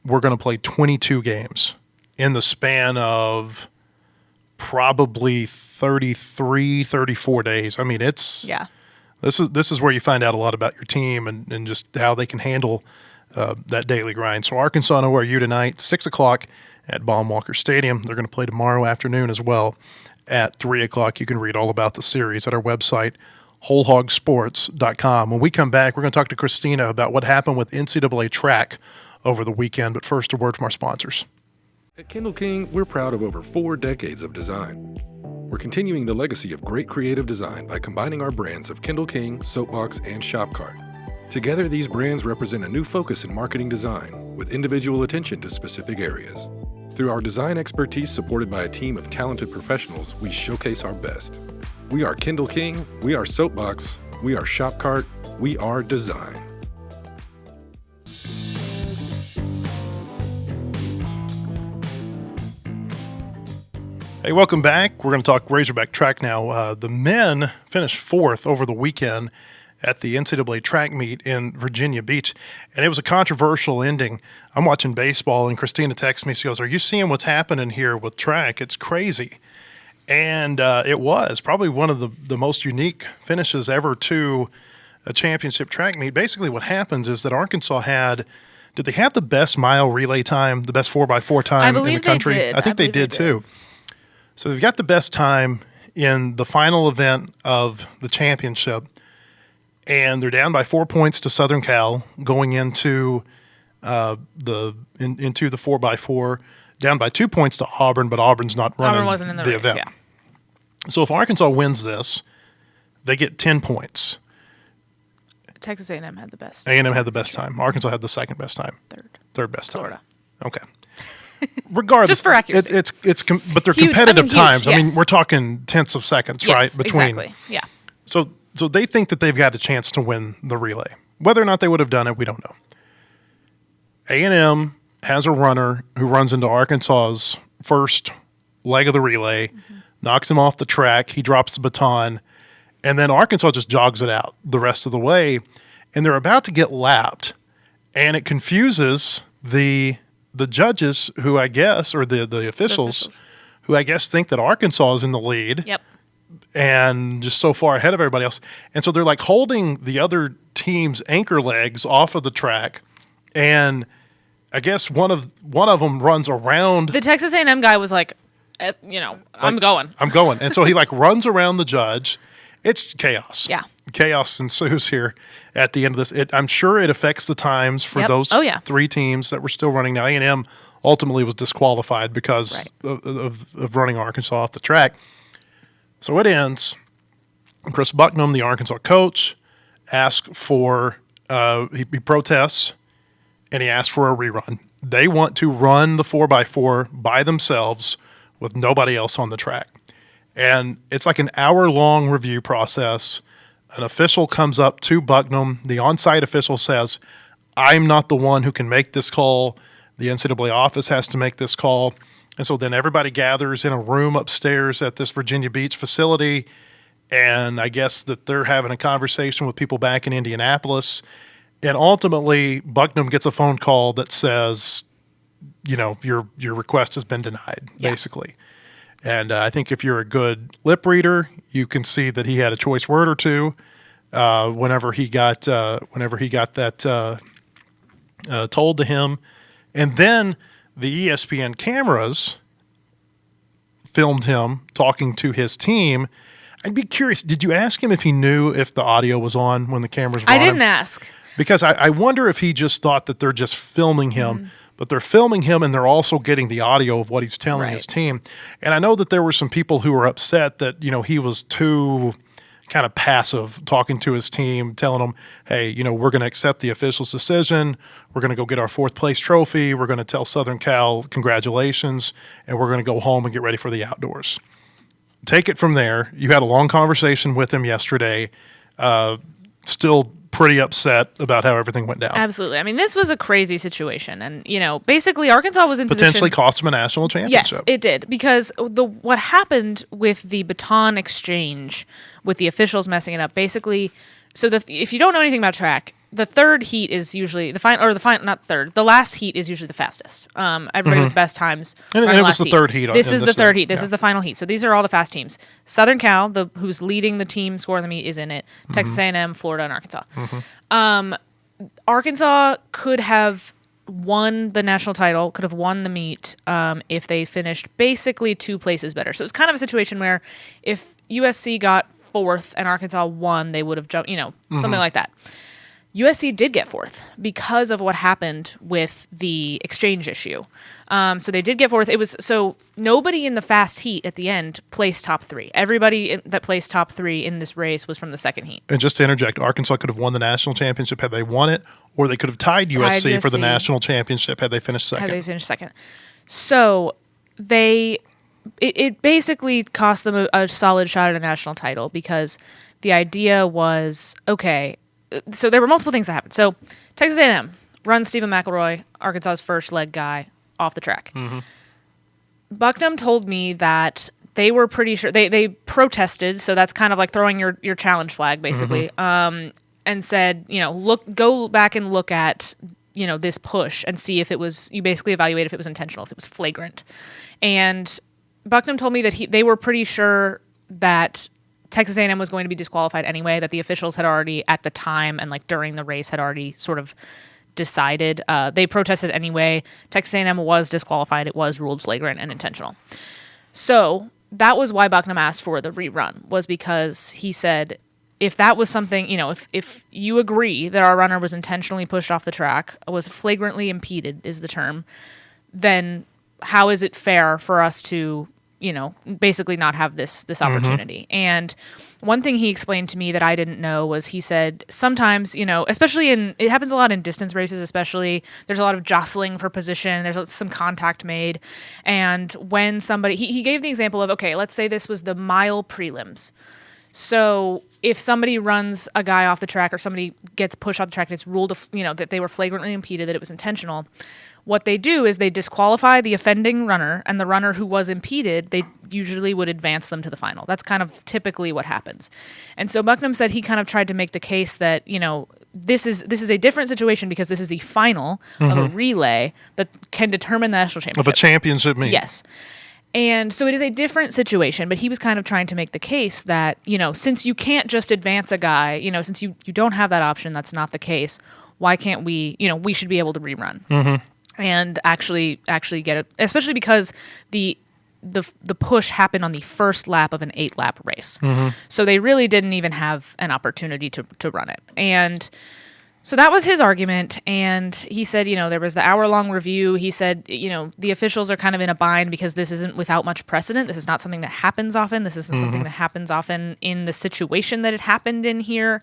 we're going to play 22 games in the span of probably 33, 34 days. I mean, this is where you find out a lot about your team and just how they can handle that daily grind. So Arkansas and ORU tonight, 6 o'clock at Baum-Walker Stadium. They're going to play tomorrow afternoon as well at 3 o'clock. You can read all about the series at our website, wholehogsports.com. When we come back, we're going to talk to Christina about what happened with NCAA track over the weekend. But first, a word from our sponsors. At Kindle King, we're proud of over 4 decades of design. We're continuing the legacy of great creative design by combining our brands of Kindle King, Soapbox, and Shopcart. Together, these brands represent a new focus in marketing design, with individual attention to specific areas. Through our design expertise supported by a team of talented professionals, we showcase our best. We are Kindle King, we are Soapbox, we are Shopcart, we are design. Hey, welcome back. We're going to talk Razorback track now. The men finished 4th over the weekend at the NCAA track meet in Virginia Beach, and it was a controversial ending. I'm watching baseball, and Christina texts me. She goes, "Are you seeing what's happening here with track? It's crazy." And it was probably one of the most unique finishes ever to a championship track meet. Basically what happens is that Arkansas did they have the best mile relay time, the best 4x4 time in the country? They did. I think they did too. So they've got the best time in the final event of the championship, and they're down by 4 points to Southern Cal going into the 4x4, down by 2 points to Auburn, but Auburn's not running Auburn wasn't in the race, event. yeah. So if Arkansas wins this, they get 10 points. Texas A&M had the best. A&M had the best time. Arkansas had the second best time. Third best time. Florida. Okay. Regardless, Just for accuracy. But they're Huge. competitive Huge, times. I mean, yes. we're talking tenths of seconds, right? Exactly. Yeah. So they think that they've got a chance to win the relay. Whether or not they would have done it, we don't know. A&M has a runner who runs into Arkansas's first leg of the relay, knocks him off the track. He drops the baton, and then Arkansas just jogs it out the rest of the way, and they're about to get lapped, and it confuses the judges who I guess, or the officials who I guess think that Arkansas is in the lead. Yep. And just so far ahead of everybody else. And so they're like holding the other team's anchor legs off of the track, and I guess one of them runs around. The Texas A&M guy was like, I'm going. And so he like runs around the judge. It's chaos. Yeah. Chaos ensues here at the end of this. I'm sure it affects the times for those 3 teams that were still running. Now, A&M ultimately was disqualified because of running Arkansas off the track. So it ends. Chris Bucknam, the Arkansas coach, asks for he protests, and he asks for a rerun. They want to run the 4x4 by themselves with nobody else on the track. And it's like an hour-long review process. An official comes up to Bucknam. The on-site official says, "I'm not the one who can make this call. The NCAA office has to make this call." And so then everybody gathers in a room upstairs at this Virginia Beach facility, and I guess that they're having a conversation with people back in Indianapolis. And ultimately, Bucknam gets a phone call that says, your request has been denied, basically. And I think if you're a good lip reader, you can see that he had a choice word or two whenever he got that told to him. And then the ESPN cameras filmed him talking to his team. I'd be curious, did you ask him if he knew if the audio was on when the cameras were on? I didn't ask. Because I wonder if he just thought that they're just filming him, but they're filming him and they're also getting the audio of what he's telling his team. And I know that there were some people who were upset that, he was too kind of passive, talking to his team, telling them, hey, we're going to accept the official's decision. We're going to go get our 4th place trophy. We're going to tell Southern Cal congratulations, and we're going to go home and get ready for the outdoors. Take it from there. You had a long conversation with him yesterday. Still pretty upset about how everything went down. Absolutely. I mean, this was a crazy situation. And, basically Arkansas was in potentially position, cost him a national championship. Yes, it did. Because what happened with the baton exchange, with the officials messing it up, basically, if you don't know anything about track, the third heat is usually the last heat is usually the fastest. Everybody with the best times. And it was the third heat. This is the third heat. This is the final heat. So these are all the fast teams. Southern Cal, who's leading the team score in the meet, is in it. Texas A&M, Florida, and Arkansas. Arkansas could have won the national title, could have won the meet if they finished basically 2 places better. So it was kind of a situation where if USC got 4th and Arkansas won, they would have jumped, something like that. USC did get 4th because of what happened with the exchange issue. So they did get 4th. Nobody in the fast heat at the end placed top 3. Everybody that placed top 3 in this race was from the second heat. And just to interject, Arkansas could have won the national championship had they won it, or they could have tied USC for the national championship had they finished second. So it basically cost them a solid shot at a national title, because the idea was, okay, so there were multiple things that happened. So Texas A&M runs Stephen McElroy, Arkansas's first leg guy, off the track. Bucknam told me that they were pretty sure they protested. So that's kind of like throwing your challenge flag, basically, and said, go back and look at, this push and see if it was, you basically evaluate if it was intentional, if it was flagrant. And Bucknam told me that they were pretty sure that Texas A&M was going to be disqualified anyway, that the officials had already at the time and during the race had already sort of decided. They protested anyway. Texas A&M was disqualified. It was ruled flagrant and intentional. So that was why Bucknam asked for the rerun, was because he said, if that was something, if you agree that our runner was intentionally pushed off the track, was flagrantly impeded is the term, then how is it fair for us to basically not have this opportunity? And one thing he explained to me that I didn't know was, he said sometimes, especially it happens a lot in distance races, especially, there's a lot of jostling for position. There's some contact made. And when somebody, he gave the example of, okay, let's say this was the mile prelims. So if somebody runs a guy off the track, or somebody gets pushed off the track and it's ruled, that they were flagrantly impeded, that it was intentional, what they do is they disqualify the offending runner, and the runner who was impeded, they usually would advance them to the final. That's kind of typically what happens. And so Bucknam said he kind of tried to make the case that, this is a different situation, because this is the final of a relay that can determine the national championship. Of a championship meet. Yes. And so it is a different situation, but he was kind of trying to make the case that, since you can't just advance a guy, since you don't have that option, that's not the case, why can't we, we should be able to rerun. And actually get it, especially because the push happened on the first lap of an 8-lap race. So they really didn't even have an opportunity to run it. And so that was his argument. And he said, there was the hour-long review. He said, the officials are kind of in a bind because this isn't without much precedent. This is not something that happens often. This isn't something that happens often in the situation that it happened in here.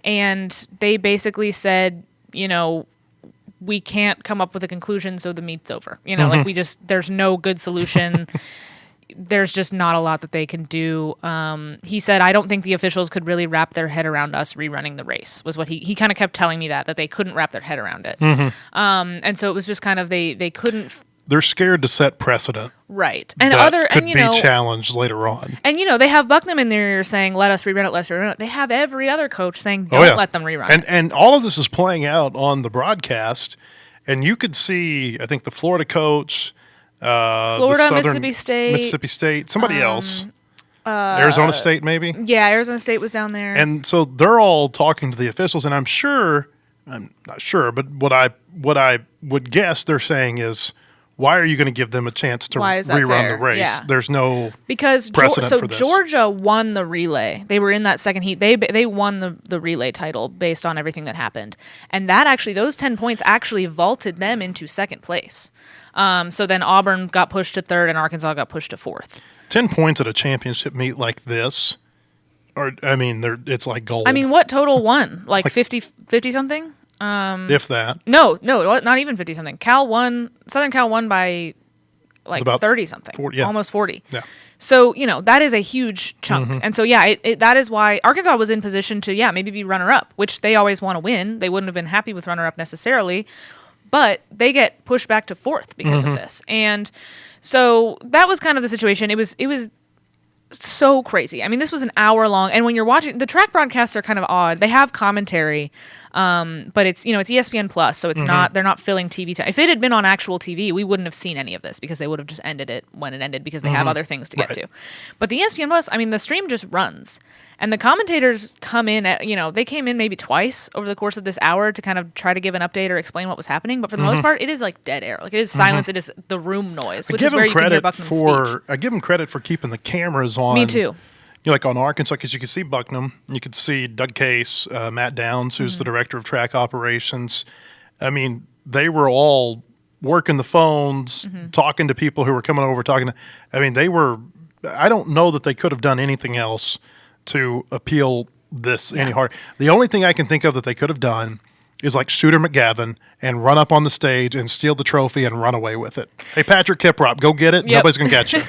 And they basically said, we can't come up with a conclusion, so the meet's over. There's no good solution. There's just not a lot that they can do. He said, I don't think the officials could really wrap their head around us rerunning the race, was what he kind of kept telling me, that they couldn't wrap their head around it. And so it was just kind of, they couldn't. They're scared to set precedent. Right. And could be challenged later on. And, they have Bucknam in there saying, let us rerun it, let us rerun it. They have every other coach saying, don't let them rerun it. And all of this is playing out on the broadcast. And you could see, I think, the Florida coach, Mississippi State, somebody else. Arizona State, maybe? Yeah, Arizona State was down there. And so they're all talking to the officials, and I'm not sure, but what I would guess they're saying is, why are you going to give them a chance to rerun the race? Yeah. There's no because precedent for this. Georgia won the relay. They were in that second heat. They won the relay title based on everything that happened. And those 10 points actually vaulted them into second place. So then Auburn got pushed to third and Arkansas got pushed to fourth. 10 points at a championship meet like this, Or it's like gold. I mean, what total won? Like 50 something? If that. No, not even 50 something. Southern Cal won by like About 30 something. 40, yeah. Almost 40. Yeah. So, that is a huge chunk. And so, yeah, that is why Arkansas was in position to, maybe be runner-up, which they always want to win. They wouldn't have been happy with runner-up necessarily, but they get pushed back to fourth because of this. And so that was kind of the situation. It was so crazy. I mean, this was an hour long, and when you're watching, the track broadcasts are kind of odd. They have commentary, but it's it's ESPN Plus, so it's not, they're not filling TV time. If it had been on actual TV, we wouldn't have seen any of this because they would have just ended it when it ended because they have other things to get to. But the ESPN Plus, I mean, the stream just runs, and the commentators come in at, they came in maybe twice over the course of this hour to kind of try to give an update or explain what was happening. But for the most part, it is like dead air. Like, it is silence. It is the room noise, which is where you can hear Bucknam's speech. I give him credit for keeping the cameras on. Me too. Like on Arkansas, because you can see Bucknam, you could see Doug Case, Matt Downs, who's the director of track operations. I mean, they were all working the phones, talking to people who were coming over, I don't know that they could have done anything else to appeal this any harder. The only thing I can think of that they could have done is like Shooter McGavin and run up on the stage and steal the trophy and run away with it. Hey, Patrick Kiprop, go get it. Nobody's going to catch you.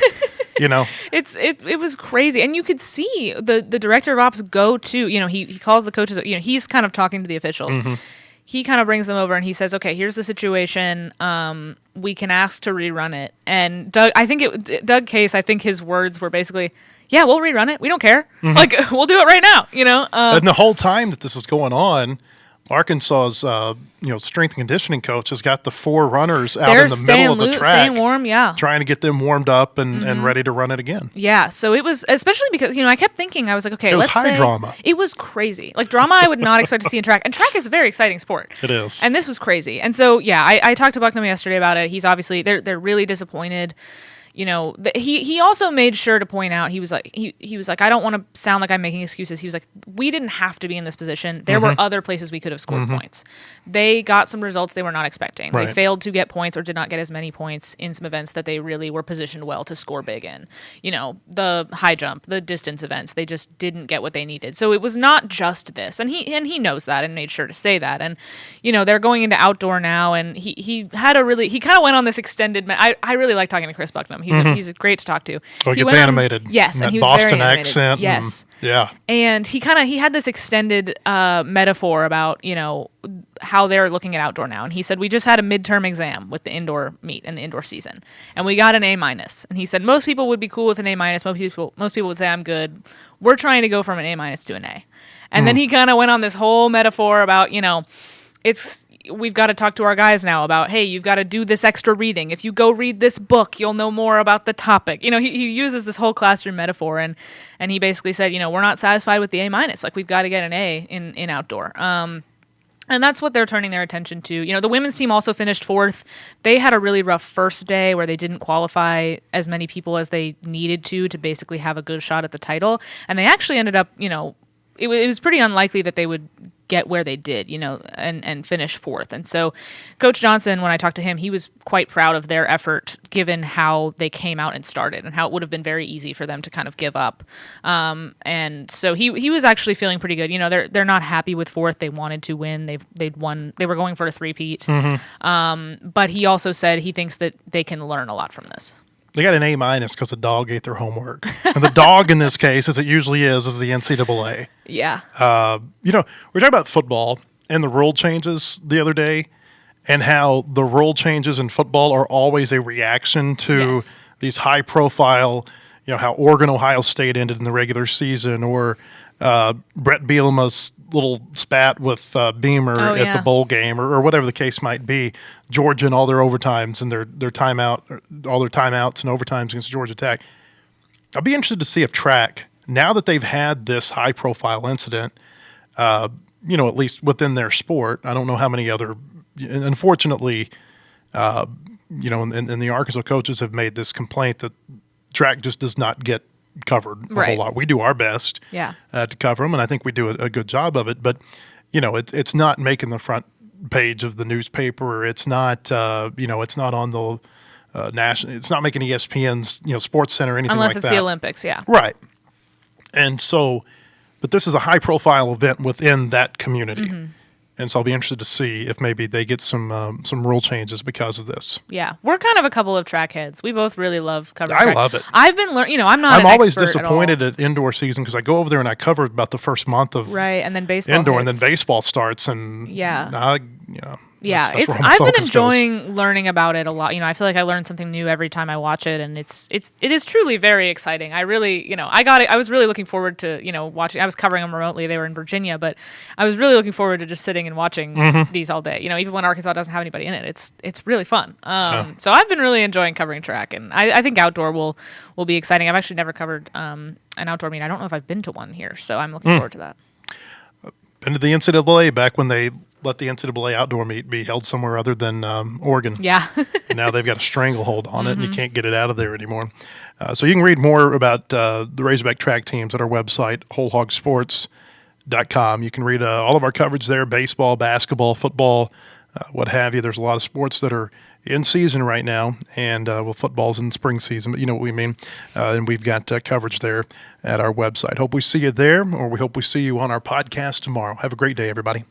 It was crazy, and you could see the director of ops go to, he calls the coaches, he's kind of talking to the officials. He kind of brings them over and he says, okay, here's the situation. We can ask to rerun it. And Doug Case, I think his words were basically, yeah, we'll rerun it. We don't care. Like, we'll do it right now. And the whole time that this is going on, Arkansas's strength and conditioning coach has got the 4 runners out in the middle of the track, staying warm, trying to get them warmed up and ready to run it again. Yeah, so it was, especially because I kept thinking, I was like, okay, it was high drama. It was crazy, like drama I would not expect to see in track, and track is a very exciting sport. It is, and this was crazy. And so I talked to Bucknam yesterday about it. He's obviously they're really disappointed. He also made sure to point out, he was like, I don't want to sound like I'm making excuses. He was like, we didn't have to be in this position. There were other places we could have scored points. They got some results they were not expecting. Right. They failed to get points or did not get as many points in some events that they really were positioned well to score big in. The high jump, the distance events, they just didn't get what they needed. So it was not just this. And he knows that and made sure to say that. And, they're going into outdoor now, and he kind of went on this extended, I really like talking to Chris Bucknam. He's great to talk to. Oh, he gets animated. Yes, and he was Boston very animated. accent. Yes. Yeah. And he had this extended metaphor about, how they're looking at outdoor now. And he said, we just had a midterm exam with the indoor meet and the indoor season, and we got an A-. And he said, most people would be cool with an A-. Most people would say I'm good. We're trying to go from an A- to an A. And then he kind of went on this whole metaphor about, we've got to talk to our guys now about, hey, you've got to do this extra reading. If you go read this book, you'll know more about the topic. He uses this whole classroom metaphor, and he basically said, we're not satisfied with the A-. Like, we've got to get an A in outdoor. And that's what they're turning their attention to. The women's team also finished 4th. They had a really rough first day where they didn't qualify as many people as they needed to basically have a good shot at the title. And they actually ended up, it was pretty unlikely that they would get where they did, and finish 4th. And so Coach Johnson, when I talked to him, he was quite proud of their effort given how they came out and started and how it would have been very easy for them to kind of give up. And so he was actually feeling pretty good. They're not happy with 4th. They wanted to win. They'd won. They were going for a 3-peat. But he also said he thinks that they can learn a lot from this. They got an A- because the dog ate their homework. And the dog in this case, as it usually is the NCAA. Yeah. We were talking about football and the rule changes the other day, and how the rule changes in football are always a reaction to these high-profile, how Oregon, Ohio State ended in the regular season, or Brett Bielema's little spat with Beamer at the bowl game, or whatever the case might be. Georgia and all their overtimes and their timeout, all their timeouts and overtimes against Georgia Tech. I'll be interested to see if track, now that they've had this high-profile incident, at least within their sport. I don't know how many other. Unfortunately, and the Arkansas coaches have made this complaint that track just does not get covered a whole lot. We do our best to cover them, and I think we do a good job of it. But it's not making the front page of the newspaper. It's not it's not on the national. It's not making ESPN's Sports Center or anything unless like it's that. The Olympics, right. And so But this is a high-profile event within that community. Mm-hmm. And so I'll be interested to see if maybe they get some rule changes because of this. Yeah, we're kind of a couple of track heads. We both really love covering track. I love it. I've been learning. I'm not. I'm an always expert disappointed at at indoor season because I go over there and I cover about the first month of right, and then baseball indoor, hits. and then baseball starts, and Yeah. Yeah, that's where my I've been focus goes. enjoying learning about it a lot. I feel like I learn something new every time I watch it, and it is truly very exciting. I really, I was really looking forward to, watching. I was covering them remotely. They were in Virginia, but I was really looking forward to just sitting and watching these all day. Even when Arkansas doesn't have anybody in it, it's really fun. So I've been really enjoying covering track, and I think outdoor will be exciting. I've actually never covered an outdoor meet. I don't know if I've been to one here, so I'm looking forward to that. Been to the NCAA back when they let the NCAA outdoor meet be held somewhere other than Oregon. Yeah. And now they've got a stranglehold on it, and you can't get it out of there anymore. So you can read more about the Razorback track teams at our website, wholehogsports.com. You can read all of our coverage there, baseball, basketball, football, what have you. There's a lot of sports that are in season right now, and football's in spring season, but you know what we mean. And we've got coverage there at our website. Hope we see you there, or we hope we see you on our podcast tomorrow. Have a great day, everybody.